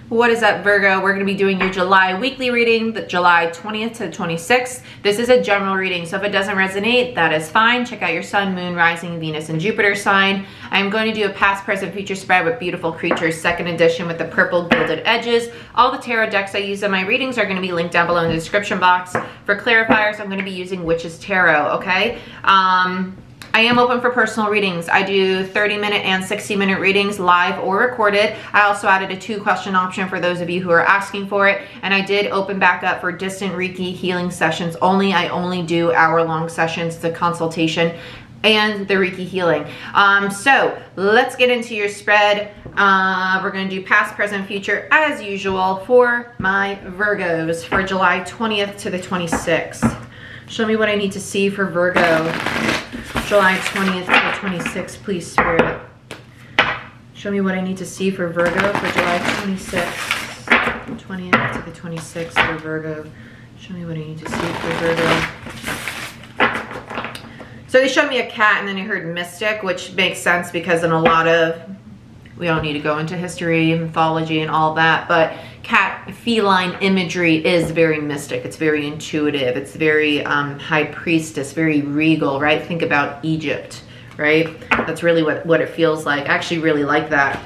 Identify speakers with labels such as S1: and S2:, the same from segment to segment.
S1: What is up, Virgo? We're going to be doing your July weekly reading, the July 20th to the 26th. This is a general reading, so if it doesn't resonate, that is fine. Check out your sun, moon, rising, Venus, and Jupiter sign. I'm going to do a past, present, future spread with Beautiful Creatures, second edition with the purple gilded edges. All the tarot decks I use in my readings are going to be linked down below in the description box. For clarifiers, I'm going to be using Witch's Tarot, okay? I am open for personal readings. I do 30-minute and 60-minute readings, live or recorded. I also added a 2-question option for those of you who are asking for it. And I did open back up for distant Reiki healing sessions only. I only do hour-long sessions, the consultation and the Reiki healing. So let's get into your spread. We're going to do past, present, future as usual for my Virgos for July 20th to the 26th. Show me what I need to see for Virgo. July 20th to the 26th, please, Spirit. Show me what I need to see for Virgo for July 26th, 20th to the 26th for Virgo. Show me what I need to see for Virgo. So they showed me a cat and then I heard mystic, which makes sense because in a lot of, we don't need to go into history, mythology, and all that, but cat feline imagery is very mystic. It's very intuitive. It's very high priestess, very regal, right? Think about Egypt, right? That's really what it feels like. I actually really like that.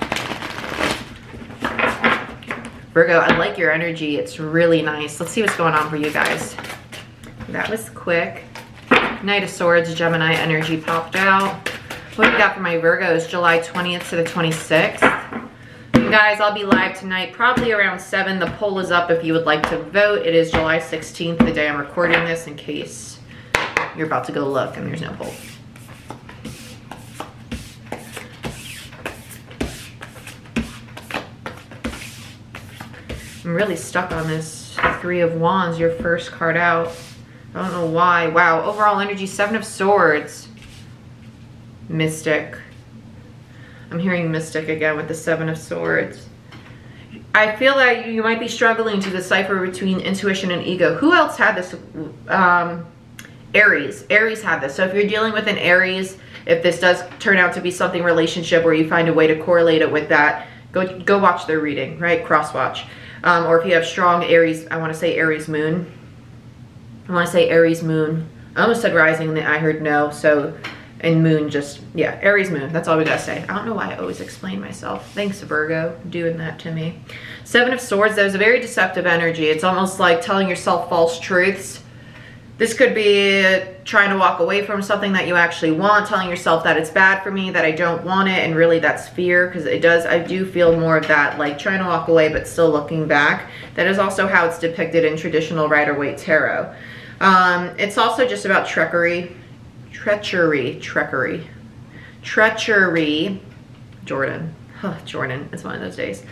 S1: Virgo, I like your energy. It's really nice. Let's see what's going on for you guys. That was quick. Knight of Swords, Gemini energy popped out. What do we got for my Virgos? July 20th to the 26th. Guys, I'll be live tonight, probably around 7. The poll is up if you would like to vote. It is July 16th, the day I'm recording this, in case you're about to go look and there's no poll. I'm really stuck on this 3 of Wands, your first card out. I don't know why. Wow, overall energy, 7 of Swords. Mystic. I'm hearing mystic again with the 7 of Swords. I feel that you might be struggling to decipher between intuition and ego. Who else had this? Aries. Aries had this. So if you're dealing with an Aries, if this does turn out to be something relationship where you find a way to correlate it with that, go watch their reading, right? Cross watch. Or if you have strong Aries, I want to say Aries moon. I want to say Aries moon. I almost said rising and then I heard no, so... And moon, just, yeah, Aries moon. That's all we gotta say. I don't know why I always explain myself. Thanks, Virgo, doing that to me. 7 of Swords, there's a very deceptive energy. It's almost like telling yourself false truths. This could be trying to walk away from something that you actually want, telling yourself that it's bad for me, that I don't want it, and really that's fear, because I do feel more of that, like trying to walk away but still looking back. That is also how it's depicted in traditional Rider-Waite Tarot. It's also just about treachery. Treachery, Jordan. Oh, Jordan, it's one of those days.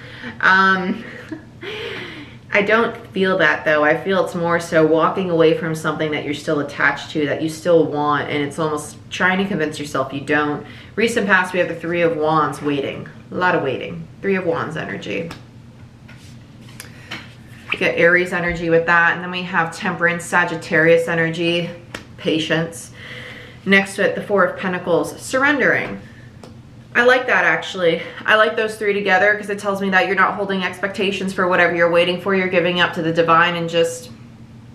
S1: I don't feel that though. I feel it's more so walking away from something that you're still attached to, that you still want, and it's almost trying to convince yourself you don't. Recent past, we have the 3 of Wands, waiting. A lot of waiting. 3 of Wands energy. We get Aries energy with that, and then we have Temperance, Sagittarius energy, patience. Next to it, the 4 of Pentacles, surrendering. I like that actually. I like those 3 together because it tells me that you're not holding expectations for whatever you're waiting for. You're giving up to the divine and just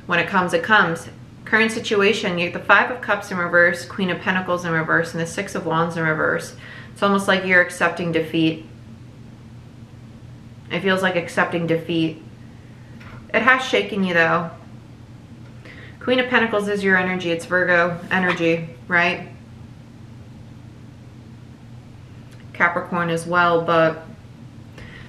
S1: when it comes, it comes. Current situation, you get the 5 of Cups in reverse, Queen of Pentacles in reverse, and the 6 of Wands in reverse. It's almost like you're accepting defeat. It feels like accepting defeat. It has shaken you though. Queen of Pentacles is your energy. It's Virgo energy, right? Capricorn as well, but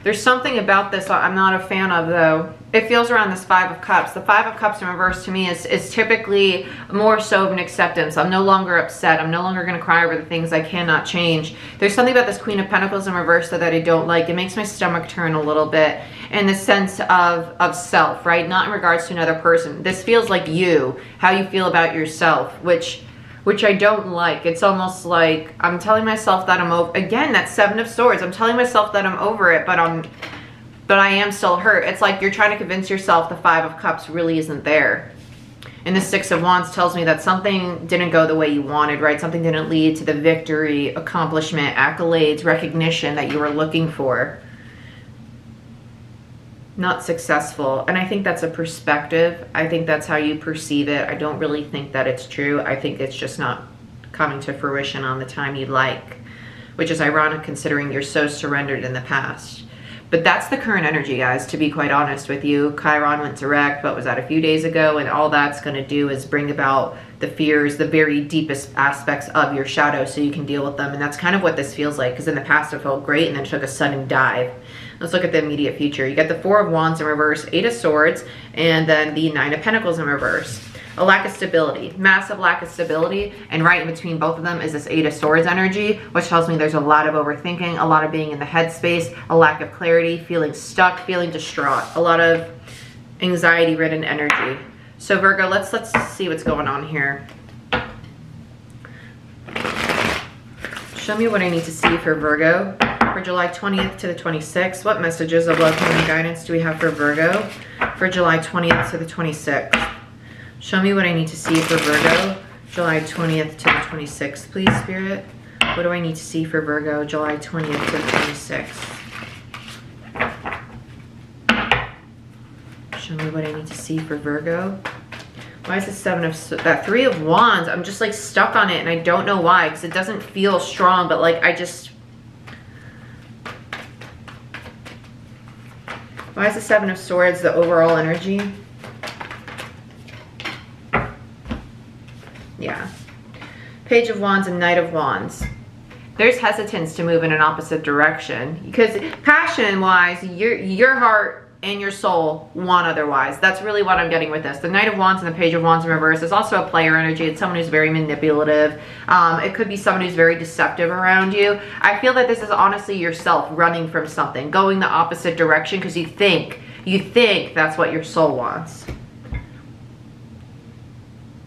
S1: there's something about this I'm not a fan of though. It feels around this 5 of Cups. The 5 of Cups in reverse to me is typically more so of an acceptance. I'm no longer upset. I'm no longer going to cry over the things I cannot change. There's something about this Queen of Pentacles in reverse that I don't like. It makes my stomach turn a little bit in the sense of self, right? Not in regards to another person. This feels like you, how you feel about yourself, which I don't like. It's almost like I'm telling myself that I'm over, again, that 7 of Swords. I'm telling myself that I'm over it, but I am still hurt. It's like you're trying to convince yourself the 5 of Cups really isn't there. And the 6 of Wands tells me that something didn't go the way you wanted, right? Something didn't lead to the victory, accomplishment, accolades, recognition that you were looking for. not successful. And I think that's a perspective. I think that's how you perceive it. I don't really think that it's true. I think it's just not coming to fruition on the time you'd like, which is ironic considering you're so surrendered in the past. But that's the current energy, guys, to be quite honest with you. Chiron went direct, what was that, a few days ago? And all that's going to do is bring about the fears, the very deepest aspects of your shadow so you can deal with them. And that's kind of what this feels like, because in the past it felt great and then it took a sudden dive. Let's look at the immediate future. You get the Four of Wands in reverse, Eight of Swords, and then the Nine of Pentacles in reverse. A lack of stability, massive lack of stability, and right in between both of them is this Eight of Swords energy, which tells me there's a lot of overthinking, a lot of being in the headspace, a lack of clarity, feeling stuck, feeling distraught, a lot of anxiety-ridden energy. So Virgo, let's see what's going on here. Show me what I need to see for Virgo for July 20th to the 26th. What messages of love, healing, and guidance do we have for Virgo for July 20th to the 26th? Show me what I need to see for Virgo, July 20th to the 26th, please, Spirit. What do I need to see for Virgo, July 20th to the 26th? Show me what I need to see for Virgo. Why is the that Three of Wands? I'm just like stuck on it and I don't know why, because it doesn't feel strong, but like why is the Seven of Swords the overall energy? Yeah. Page of Wands and Knight of Wands. There's hesitance to move in an opposite direction because passion-wise, your heart and your soul want otherwise. That's really what I'm getting with this. The Knight of Wands and the Page of Wands in reverse is also a player energy. It's someone who's very manipulative. It could be someone who's very deceptive around you. I feel that this is honestly yourself running from something, going the opposite direction because you think that's what your soul wants.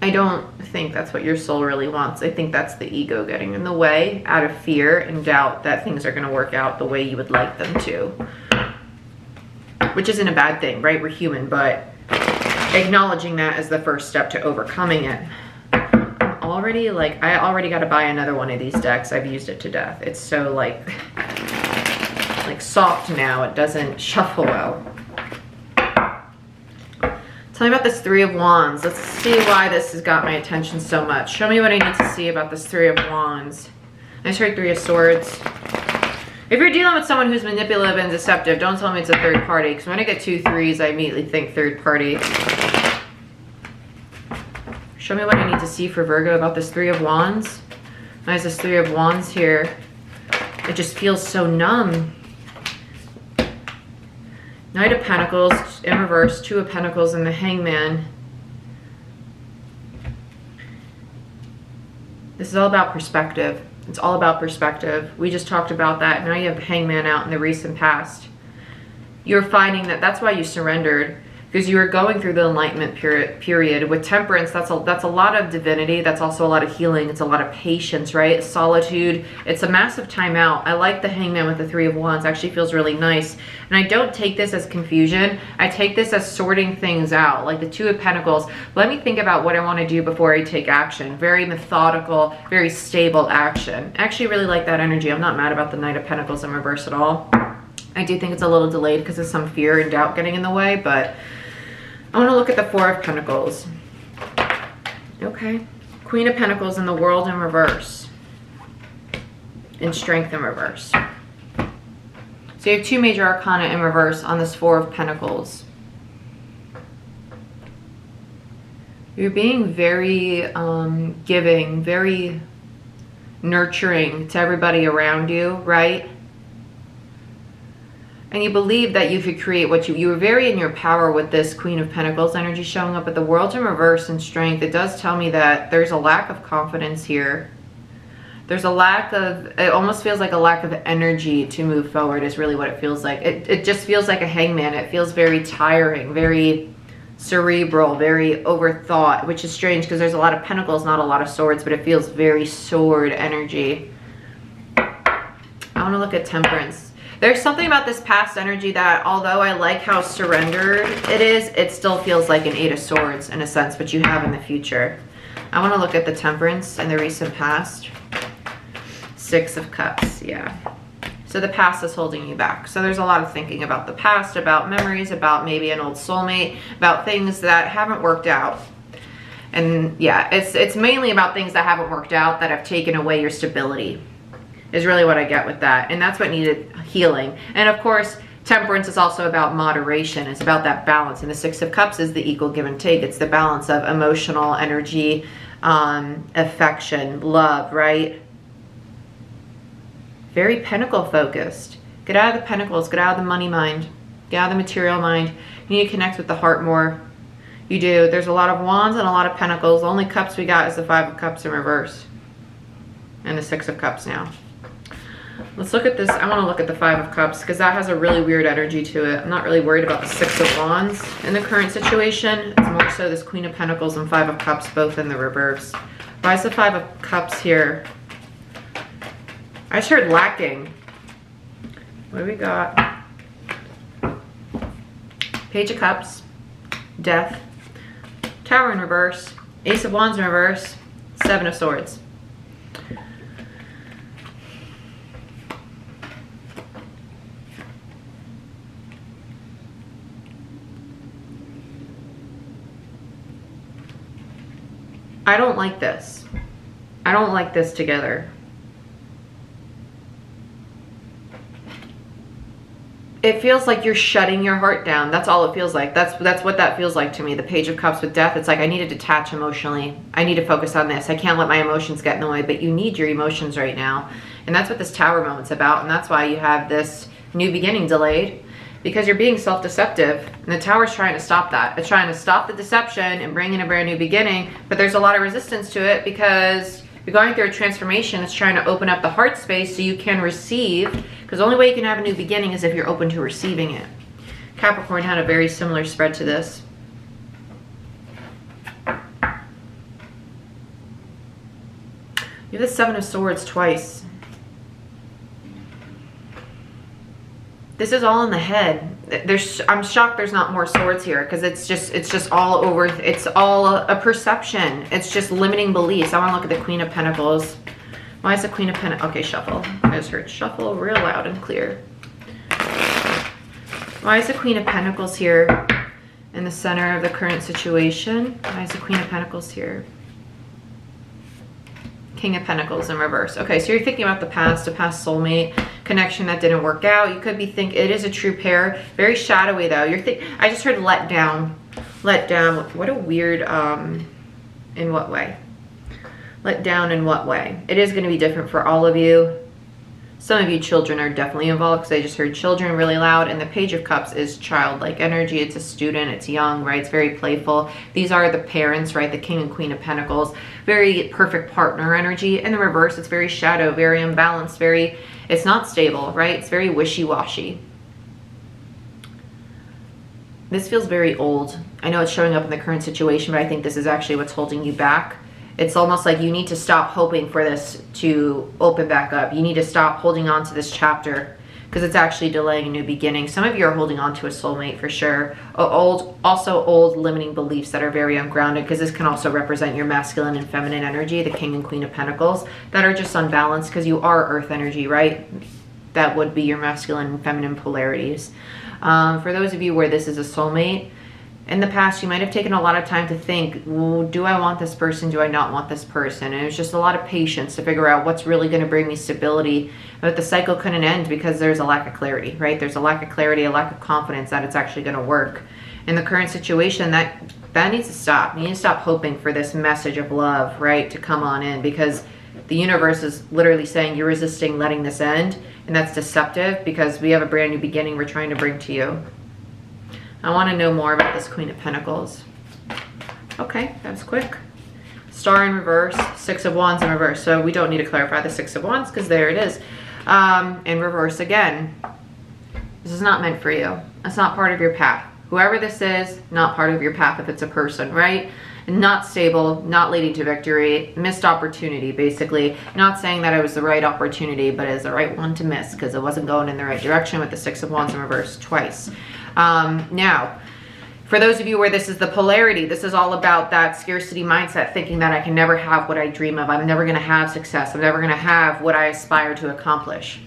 S1: I don't think that's what your soul really wants. I think that's the ego getting in the way out of fear and doubt that things are going to work out the way you would like them to. Which isn't a bad thing, right? We're human, but acknowledging that is the first step to overcoming it. I already got to buy another one of these decks. I've used it to death. It's so like soft now. It doesn't shuffle well. Tell me about this Three of Wands. Let's see why this has got my attention so much. Show me what I need to see about this Three of Wands. I just heard Three of Swords. If you're dealing with someone who's manipulative and deceptive, don't tell me it's a third party, because when I get 2 3s, I immediately think third party. Show me what I need to see for Virgo about this Three of Wands. Why is this Three of Wands here? It just feels so numb. Knight of Pentacles in reverse, Two of Pentacles, and the Hangman. This is all about perspective. It's all about perspective. We just talked about that. Now you have the Hangman out in the recent past. You're finding that that's why you surrendered, because you were going through the enlightenment period. With Temperance, that's a lot of divinity. That's also a lot of healing. It's a lot of patience, right? Solitude. It's a massive time out. I like the Hangman with the Three of Wands. Actually feels really nice. And I don't take this as confusion. I take this as sorting things out. Like the Two of Pentacles. Let me think about what I want to do before I take action. Very methodical, very stable action. I actually really like that energy. I'm not mad about the Knight of Pentacles in reverse at all. I do think it's a little delayed because of some fear and doubt getting in the way, but I want to look at the Four of Pentacles. Okay. Queen of Pentacles in the World in reverse. And Strength in reverse. So you have 2 major arcana in reverse on this Four of Pentacles. You're being very giving, very nurturing to everybody around you, right? And you believe that you could create what you were very in your power with this Queen of Pentacles energy showing up, but the World in reverse and Strength, it does tell me that there's a lack of confidence here. There's a lack of, it almost feels like a lack of energy to move forward is really what it feels like. It just feels like a Hangman. It feels very tiring, very cerebral, very overthought, which is strange because there's a lot of Pentacles, not a lot of Swords, but it feels very sword energy. I want to look at Temperance. There's something about this past energy that, although I like how surrendered it is, it still feels like an Eight of Swords in a sense, but you have in the future. I want to look at the Temperance in the recent past. Six of Cups, yeah. So the past is holding you back. So there's a lot of thinking about the past, about memories, about maybe an old soulmate, about things that haven't worked out. And yeah, it's mainly about things that haven't worked out that have taken away your stability, is really what I get with that. And that's what needed healing. And of course, temperance is also about moderation. It's about that balance. And the Six of Cups is the equal give and take. It's the balance of emotional energy, affection, love, right? Very pentacle focused. Get out of the pentacles, get out of the money mind, get out of the material mind. You need to connect with the heart more. You do. There's a lot of wands and a lot of pentacles. The only cups we got is the Five of Cups in reverse. And the Six of Cups now. Let's look at this. I want to look at the Five of Cups because that has a really weird energy to it. I'm not really worried about the Six of Wands in the current situation. It's more so this Queen of Pentacles and Five of Cups both in the reverse. Why is the Five of Cups here? I just heard lacking. What do we got? Page of Cups, Death, Tower in reverse, Ace of Wands in reverse, Seven of Swords. I don't like this. I don't like this together. It feels like you're shutting your heart down. That's all it feels like. That's what that feels like to me. The Page of Cups with Death. It's like I need to detach emotionally. I need to focus on this. I can't let my emotions get in the way, but you need your emotions right now. And that's what this Tower moment's about. And that's why you have this new beginning delayed, because you're being self-deceptive. And the Tower's trying to stop that. It's trying to stop the deception and bring in a brand new beginning. But there's a lot of resistance to it because you're going through a transformation. It's trying to open up the heart space so you can receive. Because the only way you can have a new beginning is if you're open to receiving it. Capricorn had a very similar spread to this. You have the Seven of Swords twice. This is all in the head. I'm shocked there's not more swords here because it's just all over. It's all a perception. It's just limiting beliefs. I want to look at the Queen of Pentacles. Why is the Queen of Pentacles? Okay, shuffle. I just heard shuffle real loud and clear. Why is the Queen of Pentacles here in the center of the current situation? Why is the Queen of Pentacles here? King of Pentacles in reverse. Okay, so you're thinking about the past, a past soulmate connection that didn't work out. You could be thinking it is a true pair. Very shadowy though. I just heard let down. Let down. What a weird, in what way? Let down in what way? It is going to be different for all of you. Some of you children are definitely involved because I just heard children really loud. And the Page of Cups is childlike energy. It's a student. It's young, right? It's very playful. These are the parents, right? The King and Queen of Pentacles. Very perfect partner energy. In the reverse, it's very shadow, very imbalanced, it's not stable, right? It's very wishy-washy. This feels very old. I know it's showing up in the current situation, but I think this is actually what's holding you back. It's almost like you need to stop hoping for this to open back up. You need to stop holding on to this chapter because it's actually delaying a new beginning. Some of you are holding on to a soulmate for sure. Also old limiting beliefs that are very ungrounded, because this can also represent your masculine and feminine energy, the King and Queen of Pentacles, that are just unbalanced because you are earth energy, right? That would be your masculine and feminine polarities. For those of you where this is a soulmate, in the past, you might have taken a lot of time to think, well, do I want this person? Do I not want this person? And it was just a lot of patience to figure out what's really going to bring me stability. But the cycle couldn't end because there's a lack of clarity, right? There's a lack of clarity, a lack of confidence that it's actually going to work. In the current situation, that needs to stop. You need to stop hoping for this message of love, right, to come on in, because the universe is literally saying you're resisting letting this end. And that's deceptive because we have a brand new beginning we're trying to bring to you. I want to know more about this Queen of Pentacles. Okay, that was quick. Star in reverse, Six of Wands in reverse. So we don't need to clarify the Six of Wands because there it is. In reverse again. This is not meant for you. That's not part of your path. Whoever this is, not part of your path if it's a person, right? Not stable, not leading to victory, missed opportunity, basically. Not saying that it was the right opportunity, but it's the right one to miss because it wasn't going in the right direction with the Six of Wands in reverse twice. Now, for those of you where this is the polarity, this is all about that scarcity mindset, thinking that I can never have what I dream of. I'm never going to have success. I'm never going to have what I aspire to accomplish.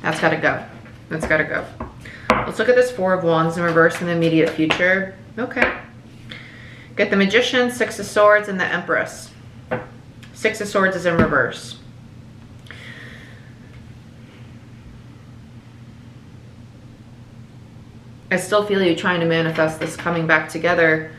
S1: That's got to go. That's got to go. Let's look at this Four of Wands in reverse in the immediate future. Okay. Get the Magician, Six of Swords, and the Empress. Six of Swords is in reverse. I still feel you trying to manifest this coming back together.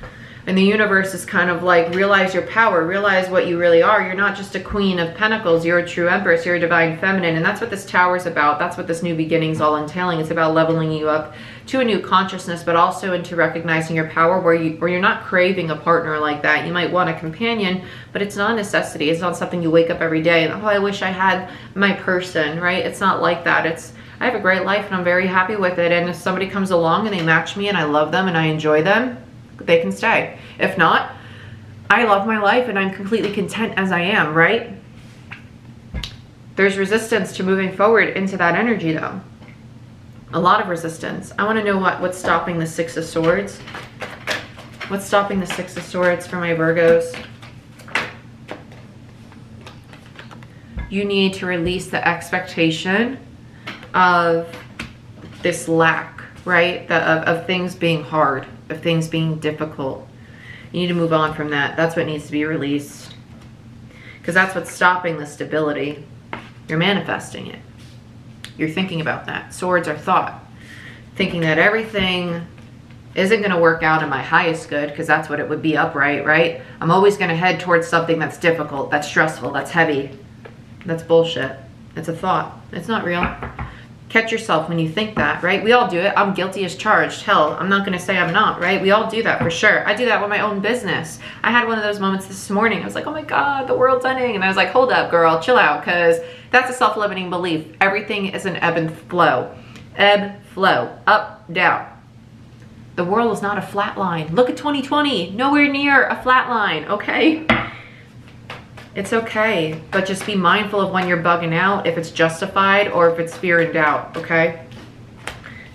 S1: And the universe is kind of like, realize your power, realize what you really are. You're not just a Queen of Pentacles, you're a true Empress, you're a divine feminine. And that's what this tower is about. That's what this new beginning is all entailing. It's about leveling you up to a new consciousness, but also into recognizing your power where you're not craving a partner like that. You might want a companion, but it's not a necessity. It's not something you wake up every day and, oh, I wish I had my person, right? It's not like that. It's, I have a great life and I'm very happy with it. And if somebody comes along and they match me and I love them and I enjoy them, they can stay. If not, I love my life and I'm completely content as I am, right? There's resistance to moving forward into that energy though. A lot of resistance. I want to know what's stopping the Six of Swords. What's stopping the Six of Swords for my Virgos? You need to release the expectation of this lack, right? Of things being hard, of things being difficult. You need to move on from that. That's what needs to be released. Because that's what's stopping the stability. You're manifesting it. You're thinking about that. Swords are thought. Thinking that everything isn't going to work out in my highest good, because that's what it would be upright, right? I'm always going to head towards something that's difficult, that's stressful, that's heavy. That's bullshit. It's a thought. It's not real. Catch yourself when you think that, right? We all do it. I'm guilty as charged. Hell, I'm not going to say I'm not, right? We all do that for sure. I do that with my own business. I had one of those moments this morning. I was like, oh my God, the world's ending. And I was like, hold up, girl, chill out, because that's a self-limiting belief. Everything is an ebb and flow. Ebb, flow, up, down. The world is not a flat line. Look at 2020, nowhere near a flat line, okay? It's okay, but just be mindful of when you're bugging out, if it's justified or if it's fear and doubt, okay?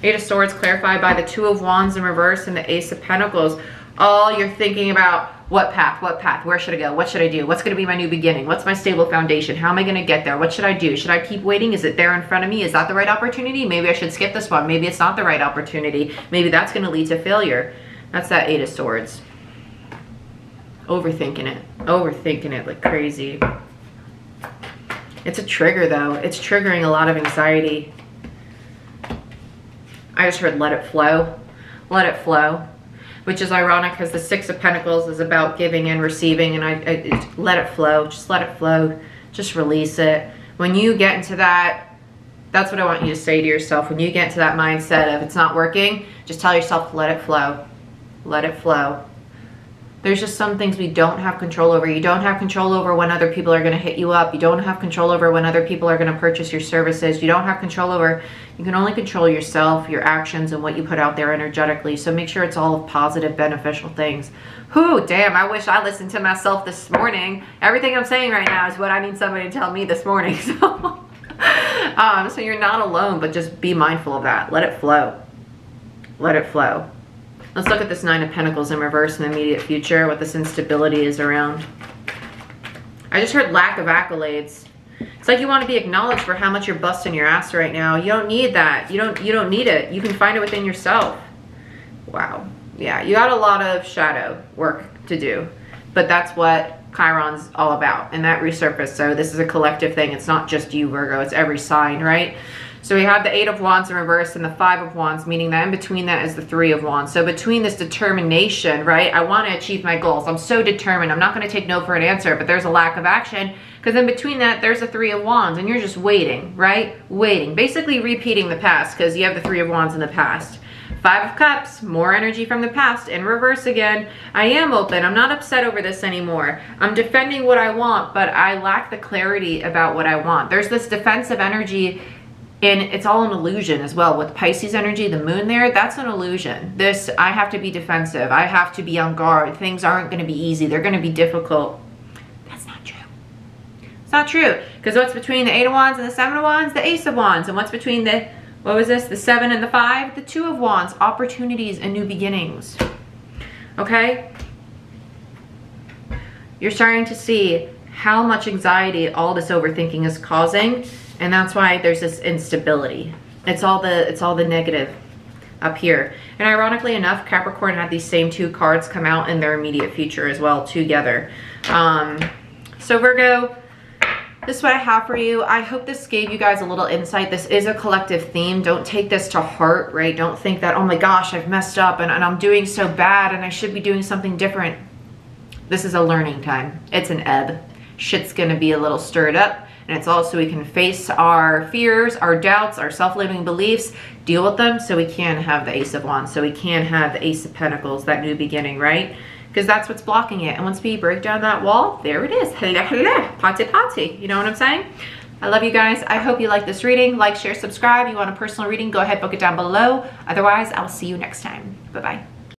S1: Eight of Swords clarified by the Two of Wands in reverse and the Ace of Pentacles. All you're thinking about, what path, where should I go, what should I do, what's gonna be my new beginning, what's my stable foundation, how am I gonna get there, what should I do, should I keep waiting, is it there in front of me, is that the right opportunity, maybe I should skip this one, maybe it's not the right opportunity, maybe that's gonna lead to failure. That's that Eight of Swords. Overthinking it like crazy. It's a trigger though. It's triggering a lot of anxiety. I just heard let it flow. Let it flow. Which is ironic because the Six of Pentacles is about giving and receiving, and I let it flow. Just let it flow. Just release it. When you get into that, that's what I want you to say to yourself. When you get into that mindset of it's not working, just tell yourself, let it flow. Let it flow. There's just some things we don't have control over. You don't have control over when other people are going to hit you up. You don't have control over when other people are going to purchase your services. You don't have control over, you can only control yourself, your actions, and what you put out there energetically. So make sure it's all of positive, beneficial things. Whew, damn, I wish I listened to myself this morning. Everything I'm saying right now is what I need somebody to tell me this morning. So, so you're not alone, but just be mindful of that. Let it flow. Let it flow. Let's look at this Nine of Pentacles in reverse in the immediate future, what this instability is around. I just heard lack of accolades. It's like you want to be acknowledged for how much you're busting your ass right now. You don't need that. You don't need it. You can find it within yourself. Wow. Yeah, you got a lot of shadow work to do. But that's what Chiron's all about. And that resurfaced. So this is a collective thing. It's not just you, Virgo. It's every sign, right? So we have the Eight of Wands in reverse and the Five of Wands, meaning that in between that is the Three of Wands. So between this determination, right, I want to achieve my goals. I'm so determined. I'm not going to take no for an answer, but there's a lack of action. Because in between that, there's the Three of Wands, and you're just waiting, right? Waiting. Basically repeating the past, because you have the Three of Wands in the past. Five of Cups, more energy from the past, in reverse again. I am open. I'm not upset over this anymore. I'm defending what I want, but I lack the clarity about what I want. There's this defensive energy. And it's all an illusion as well. With Pisces energy, the moon there, that's an illusion. This, I have to be defensive. I have to be on guard. Things aren't going to be easy. They're going to be difficult. That's not true. It's not true. Because what's between the Eight of Wands and the Seven of Wands? The Ace of Wands. And what's between the, what was this? The Seven and the Five? The Two of Wands. Opportunities and new beginnings. Okay? You're starting to see how much anxiety all this overthinking is causing. And that's why there's this instability. It's all the negative up here. And ironically enough, Capricorn had these same two cards come out in their immediate future as well together. So Virgo, this is what I have for you. I hope this gave you guys a little insight. This is a collective theme. Don't take this to heart, right? Don't think that, oh my gosh, I've messed up and I'm doing so bad and I should be doing something different. This is a learning time. It's an ebb. Shit's gonna be a little stirred up, and it's also we can face our fears, our doubts, our self-limiting beliefs, deal with them so we can have the Ace of Wands, so we can have the Ace of Pentacles, that new beginning, right? Because that's what's blocking it. And once we break down that wall, there it is. Party. You know what I'm saying? I love you guys. I hope you like this reading. Like, share, subscribe. You want a personal reading, go ahead, book it down below. Otherwise, I'll see you next time. Bye-bye.